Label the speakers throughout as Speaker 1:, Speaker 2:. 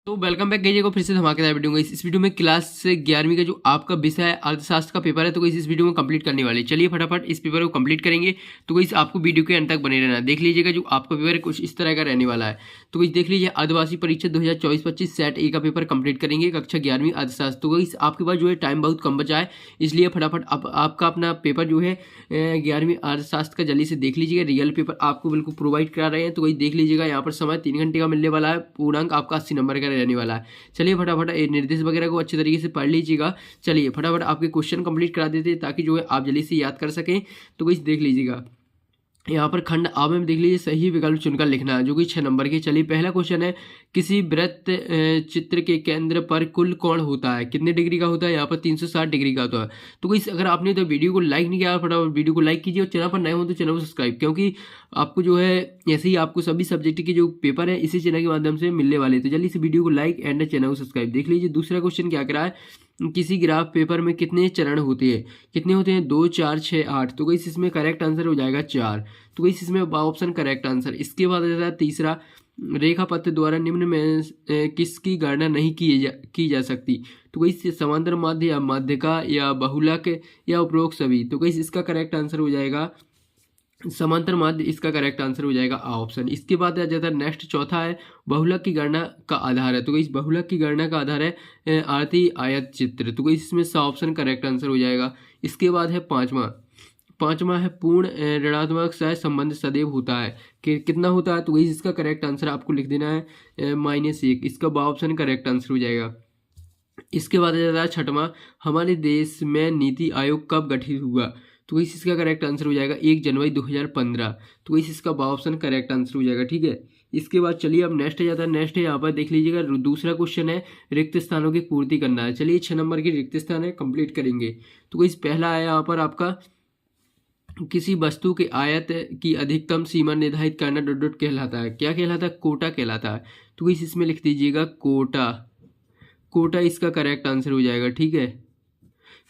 Speaker 1: तो welcome back कीजिएगा फिर से धमाकेदार वीडियो में। इस वीडियो में क्लास 11वीं का जो आपका विषय है अर्थशास्त्र का पेपर है तो इस वीडियो में कंप्लीट करने वाले। चलिए फटाफट इस पेपर को कंप्लीट करेंगे। तो इस आपको वीडियो के अंत तक बने रहना। देख लीजिएगा जो आपका पेपर है कुछ इस तरह का रहने वाला है। तो इस देख लीजिए आदिवासी परीक्षा 2024-25 सेट ए का पेपर कंप्लीट करेंगे कक्षा 11वीं अर्थशास्त्र। तो इस आपके पास जो है टाइम बहुत कम बचा है, इसलिए फटाफट आपका अपना पेपर जो है 11वीं अर्थशास्त्र का जल्दी से देख लीजिएगा। रियल पेपर आपको बिल्कुल प्रोवाइड करा रहे हैं। तो वही देख लीजिएगा, यहाँ पर समय 3 घंटे का मिलने वाला है। पूर्णांक आपका 80 नंबर का रहने वाला है। चलिए फटाफट निर्देश वगैरह को अच्छे तरीके से पढ़ लीजिएगा। चलिए फटाफट आपके क्वेश्चन कंप्लीट करा देते हैं ताकि जो है आप जल्दी से याद कर सकें। तो वही देख लीजिएगा, यहाँ पर खंड आ में देख लीजिए सही विकल्प चुनकर लिखना है जो कि 6 नंबर के। चलिए पहला क्वेश्चन है, किसी वृत्त चित्र के केंद्र पर कुल कोण होता है, कितने डिग्री का होता है? यहाँ पर 360 डिग्री का होता है। तो इस अगर आपने तो वीडियो को लाइक नहीं किया, फटाफट वीडियो को लाइक कीजिए और चैनल पर नए हो तो चैनल को सब्सक्राइब, क्योंकि आपको जो है ऐसे ही आपको सभी सब्जेक्ट के जो पेपर है इसी चैनल के माध्यम से मिलने वाले। तो जल्दी से वीडियो को लाइक एंड चैनल को सब्सक्राइब। देख लीजिए दूसरा क्वेश्चन क्या करा है, किसी ग्राफ पेपर में कितने चरण होते हैं? कितने होते हैं? 2, 4, 6, 8। तो गई इसमें करेक्ट आंसर हो जाएगा 4। तो गई इसमें ऑप्शन करेक्ट आंसर। इसके बाद आ जाता है तीसरा, रेखा पथ द्वारा निम्न में किसकी गणना नहीं की जा सकती? तो गई समांतर माध्य या माध्यिका या बहुलक या उपरोक्त सभी। तो गई इसका करेक्ट आंसर हो जाएगा समांतर माध्य, इसका करेक्ट आंसर हो जाएगा आ ऑप्शन। इसके बाद आ जाता है नेक्स्ट चौथा है, बहुलक की गणना का आधार है। तो इस बहुलक की गणना का आधार है आरती आयत चित्र। तो इसमें सा ऑप्शन करेक्ट आंसर हो जाएगा। इसके बाद है पांचवा है पूर्ण ऋणात्मक सह संबंध सदैव होता है कि कितना होता है? तो वही इसका करेक्ट आंसर आपको लिख देना है -1। इसका बा ऑप्शन करेक्ट आंसर हो जाएगा। इसके बाद आ जाता है छठवां, हमारे देश में नीति आयोग कब गठित हुआ? तो इस इसका करेक्ट आंसर हो जाएगा 1 जनवरी 2015। तो इस इसका बा ऑप्शन करेक्ट आंसर हो जाएगा। ठीक है, इसके बाद चलिए अब नेक्स्ट आ जाता है। नेक्स्ट है यहाँ पर देख लीजिएगा, दूसरा क्वेश्चन है रिक्त स्थानों की पूर्ति करना है। चलिए 6 नंबर की रिक्त स्थान है, कंप्लीट करेंगे। तो इस पहला है यहाँ पर आपका, किसी वस्तु के आयत की अधिकतम सीमा निर्धारित करना डॉट डॉट कहलाता है। क्या कहलाता है? कोटा कहलाता है। तो इसमें लिख दीजिएगा कोटा इसका करेक्ट आंसर हो जाएगा। ठीक है,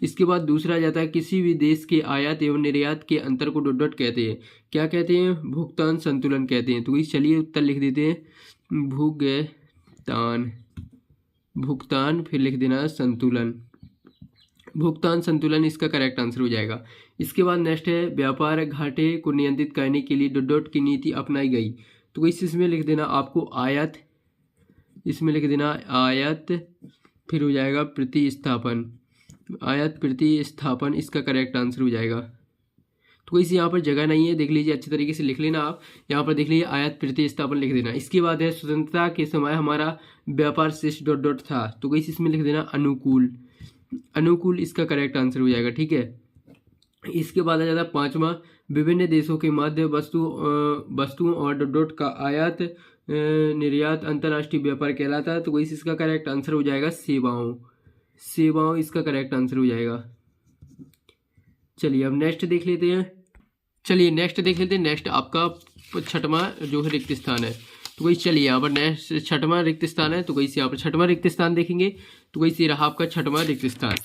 Speaker 1: इसके बाद दूसरा जाता है, किसी भी देश के आयात एवं निर्यात के अंतर को डॉट डॉट कहते हैं। क्या कहते हैं? भुगतान संतुलन कहते हैं। तो चलिए उत्तर लिख देते हैं, भुगतान फिर लिख देना संतुलन, भुगतान संतुलन इसका करेक्ट आंसर हो जाएगा। इसके बाद नेक्स्ट है, व्यापार घाटे को नियंत्रित करने के लिए डॉट डॉट की नीति अपनाई गई। तो इसमें लिख देना आपको आयात, इसमें लिख देना आयात फिर हो जाएगा प्रतिस्थापन, आयात प्रतिस्थापन इसका करेक्ट आंसर हो जाएगा। तो इस यहाँ पर जगह नहीं है, देख लीजिए अच्छे तरीके से लिख लेना आप। यहाँ पर देख लीजिए आयात प्रतिस्थापन लिख देना। इसके बाद है, स्वतंत्रता के समय हमारा व्यापार शेष डॉट डॉट था। तो इसमें लिख देना अनुकूल इसका करेक्ट आंसर हो जाएगा। ठीक है, इसके बाद आ जाता है पांचवा, विभिन्न देशों के मध्य वस्तुओं और डॉट डॉट का आयात निर्यात अंतर्राष्ट्रीय व्यापार कहलाता है। तो इसका करेक्ट आंसर हो जाएगा सेवाओं इसका करेक्ट आंसर हो जाएगा। चलिए अब नेक्स्ट देख लेते हैं। नेक्स्ट आपका छठवां जो है रिक्त स्थान है। तो वही चलिए यहाँ पर नेक्स्ट छठवां रिक्त स्थान है। तो वही यहाँ पर छठवां रिक्त स्थान देखेंगे। तो वही रहा आपका छठवां रिक्त स्थान।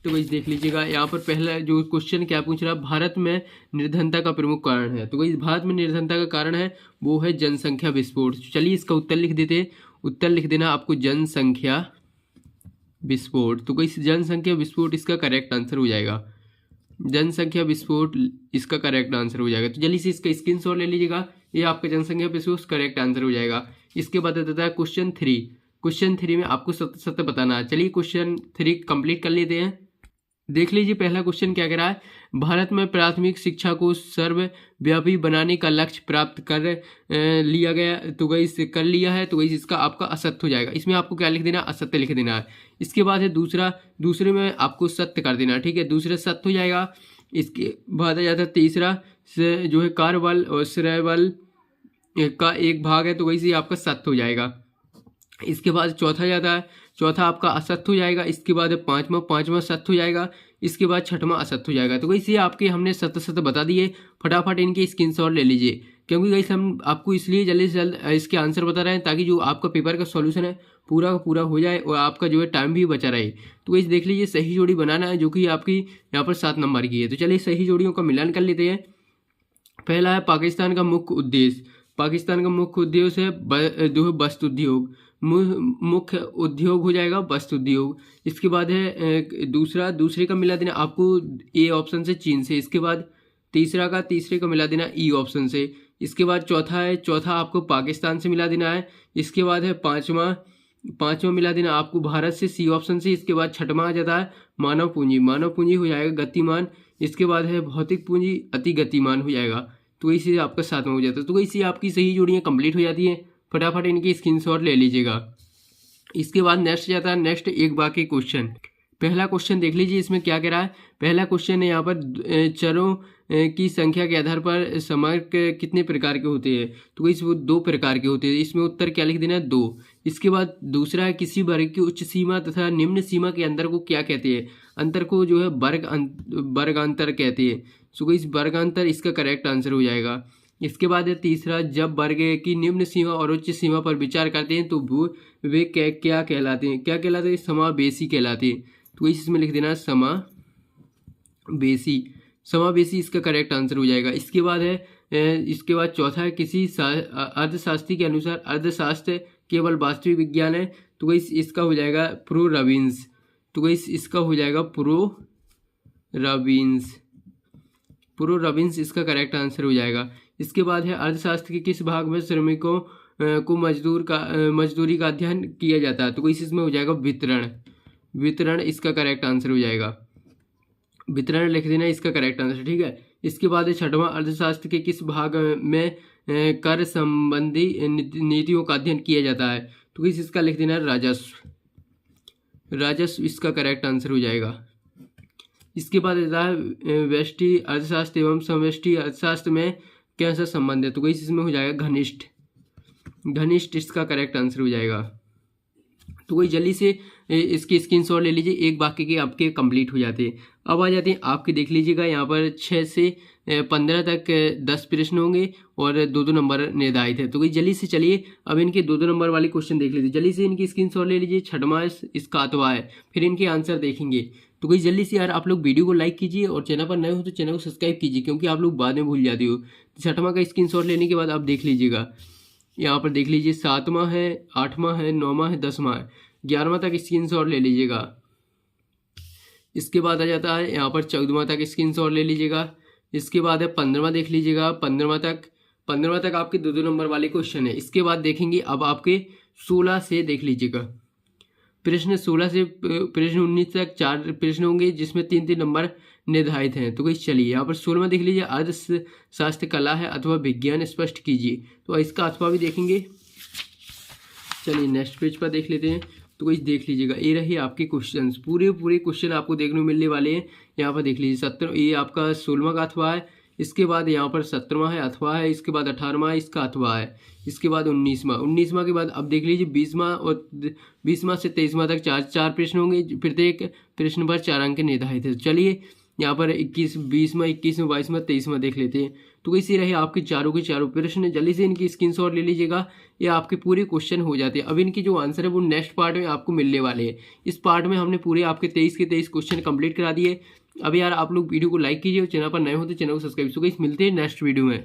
Speaker 1: तो वही देख लीजिएगा, यहाँ पर पहला जो क्वेश्चन क्या पूछ रहा है, भारत में निर्धनता का प्रमुख कारण है। तो वही भारत में निर्धनता का कारण है वो है जनसंख्या विस्फोट। चलिए इसका उत्तर लिख देते हैं। उत्तर लिख देना आपको जनसंख्या विस्फोट। तो कोई जनसंख्या विस्फोट इसका करेक्ट आंसर हो जाएगा। जनसंख्या विस्फोट इसका करेक्ट आंसर हो जाएगा। तो जल्दी से इसका स्क्रीनशॉट ले लीजिएगा, ये आपका जनसंख्या विस्फोट करेक्ट आंसर हो जाएगा। इसके बाद आता है क्वेश्चन 3 में आपको सत्य बताना है। चलिए क्वेश्चन 3 कंप्लीट कर लेते हैं। देख लीजिए पहला क्वेश्चन क्या कह रहा है, भारत में प्राथमिक शिक्षा को सर्वव्यापी बनाने का लक्ष्य प्राप्त कर लिया गया। तो गई कर लिया है। तो गई इसका आपका असत्य हो जाएगा। इसमें आपको क्या लिख देना? असत्य लिख देना है। इसके बाद है दूसरे में आपको सत्य कर देना। ठीक है, दूसरे सत्य हो जाएगा। इसके बाद आ जाता है तीसरा जो है कार्यबल और श्रय बल का एक भाग है। तो वही से आपका सत्य हो जाएगा। इसके बाद चौथा जाता है, चौथा आपका असत्य हो जाएगा। इसके बाद पांचवा सत्य हो जाएगा। इसके बाद छठवां असत्य हो जाएगा। तो वैसे आपके हमने सत्य बता दिए। फटाफट इनके स्क्रीनशॉट ले लीजिए, क्योंकि वैसे हम आपको इसलिए जल्दी से जल्द इसके आंसर बता रहे हैं ताकि जो आपका पेपर का सॉल्यूशन है पूरा का पूरा हो जाए और आपका जो है टाइम भी बचा रहे। तो वैसे देख लीजिए सही जोड़ी बनाना है जो कि आपकी यहाँ पर 7 नंबर की है। तो चलिए सही जोड़ियों का मिलान कर लेते हैं। पहला है, पाकिस्तान का मुख्य उद्देश्य है जो है वस्त्र उद्योग। मुख्य उद्योग हो जाएगा वस्त्र उद्योग। इसके बाद है दूसरे का मिला देना आपको ए ऑप्शन से चीन से। इसके बाद तीसरे का मिला देना ई ऑप्शन से। इसके बाद चौथा आपको पाकिस्तान से मिला देना है। इसके बाद है पांचवा मिला देना आपको भारत से सी ऑप्शन से। इसके बाद छठवां आ जाता है मानव पूंजी हो जाएगा गतिमान। इसके बाद है भौतिक पूंजी अति गतिमान हो जाएगा। तो इसी आपका सातवां हो जाता है। तो इसी आपकी सही जोड़ियाँ कंप्लीट हो जाती हैं। फटाफट इनकी स्क्रीनशॉट ले लीजिएगा। इसके बाद नेक्स्ट जाता है नेक्स्ट एक बाकी क्वेश्चन। पहला क्वेश्चन देख लीजिए इसमें क्या कह रहा है। पहला क्वेश्चन है यहाँ पर चरों की संख्या के आधार पर समक कितने प्रकार के होते हैं। तो इस वो 2 प्रकार के होते हैं। इसमें उत्तर क्या लिख देना है 2। इसके बाद दूसरा है किसी वर्ग की उच्च सीमा तथा निम्न सीमा के अंतर को क्या कहते हैं। अंतर को जो है वर्गांतर कहते हैं। सो इस वर्गांतर इसका करेक्ट आंसर हो जाएगा। इसके बाद है तीसरा जब वर्ग की निम्न सीमा और उच्च सीमा पर विचार करते हैं तो वे क्या कहलाते हैं। समावेशी कहलाते हैं। तो इसमें लिख देना समावेशी इसका करेक्ट आंसर हो जाएगा। इसके बाद चौथा है किसी अर्थशास्त्री के अनुसार अर्थशास्त्र केवल वास्तविक विज्ञान है। तो इसका हो जाएगा प्रो रॉबिन्स। प्रो रॉबिन्स इसका करेक्ट आंसर हो जाएगा। इसके बाद है अर्थशास्त्र के किस भाग में श्रमिकों को मजदूरी का अध्ययन किया जाता है। तो इसमें हो जाएगा वितरण इसका करेक्ट आंसर हो जाएगा। वितरण लिख देना इसका करेक्ट आंसर। ठीक है। इसके बाद है छठवां अर्थशास्त्र के किस भाग में कर संबंधी नीतियों का अध्ययन किया जाता है। तो इसका लिख देना राजस्व इसका करेक्ट आंसर हो जाएगा। इसके बाद व्यष्टि अर्थशास्त्र एवं समष्टि अर्थशास्त्र में कैसा संबंध है। तो इसमें हो जाएगा घनिष्ठ इसका करेक्ट आंसर हो जाएगा। तो जल्दी से इसकी स्क्रीनशॉट ले लीजिए। एक बाकी के आपके कंप्लीट हो जाते हैं। अब आ जाते हैं आपके देख लीजिएगा यहाँ पर 6 से 15 तक 10 प्रश्न होंगे और 2-2 नंबर निर्धारित है। तो जल्दी से चलिए अब इनके 2-2 नंबर वाले क्वेश्चन देख लीजिए। जल्दी से इनकी स्क्रीनशॉट ले लीजिए। छठवां इसका अथवा है, फिर इनके आंसर देखेंगे। तो जल्दी से यार आप लोग वीडियो को लाइक कीजिए और चैनल पर नए हो तो चैनल को सब्सक्राइब कीजिए, क्योंकि आप लोग बाद में भूल जाते हो। छठवां का स्क्रीनशॉट लेने के बाद आप देख लीजिएगा। यहाँ पर देख लीजिए 7वां है, 8वां है, 9वां है, 10वां है, 11वां तक स्क्रीनशॉट ले लीजिएगा। इसके बाद आ जाता है यहाँ पर 14वां तक स्क्रीनशॉट ले लीजिएगा। इसके बाद है 15वां देख लीजिएगा। 15वां तक आपके 2-2 नंबर वाले क्वेश्चन है। इसके बाद देखेंगे अब आपके 16 से देख लीजिएगा। प्रश्न 16 से प्रश्न 19 तक 4 प्रश्न होंगे, जिसमें 3-3 नंबर निर्धारित हैं। तो चलिए यहाँ पर 16वां देख लीजिए। अर्थशास्त्र कला है अथवा विज्ञान, स्पष्ट कीजिए। तो इसका अथवा भी देखेंगे। चलिए नेक्स्ट पेज पर देख लेते हैं। तो देख लीजिएगा, ये रही आपके क्वेश्चंस। पूरे क्वेश्चन आपको देखने को मिलने वाले हैं। यहाँ पर देख लीजिए ये आपका 16वां का अथवा है। इसके बाद यहाँ पर 17वां है अथवा है। इसके बाद 18वां इसका अथवा है। इसके बाद 19वां के बाद अब देख लीजिए 20वां से 23वां तक 4 प्रश्न होंगे। प्रत्येक प्रश्न पर 4 अंक निर्धारित है। चलिए यहाँ पर 20वां 21वां 22वां 23वां देख लेते हैं। तो इसी रहे आपके चारों के चारों प्रश्न। जल्दी से इनकी स्क्रीनशॉट ले लीजिएगा। ये आपके पूरे क्वेश्चन हो जाते हैं। अब इनके जो आंसर है वो नेक्स्ट पार्ट में आपको मिलने वाले हैं। इस पार्ट में हमने पूरे आपके 23 के 23 क्वेश्चन कंप्लीट करा दिए। अब यार आप लोग वीडियो को लाइक कीजिए और चैनल पर नए हो तो चैनल को सब्सक्राइब। मिलते हैं नेक्स्ट वीडियो में।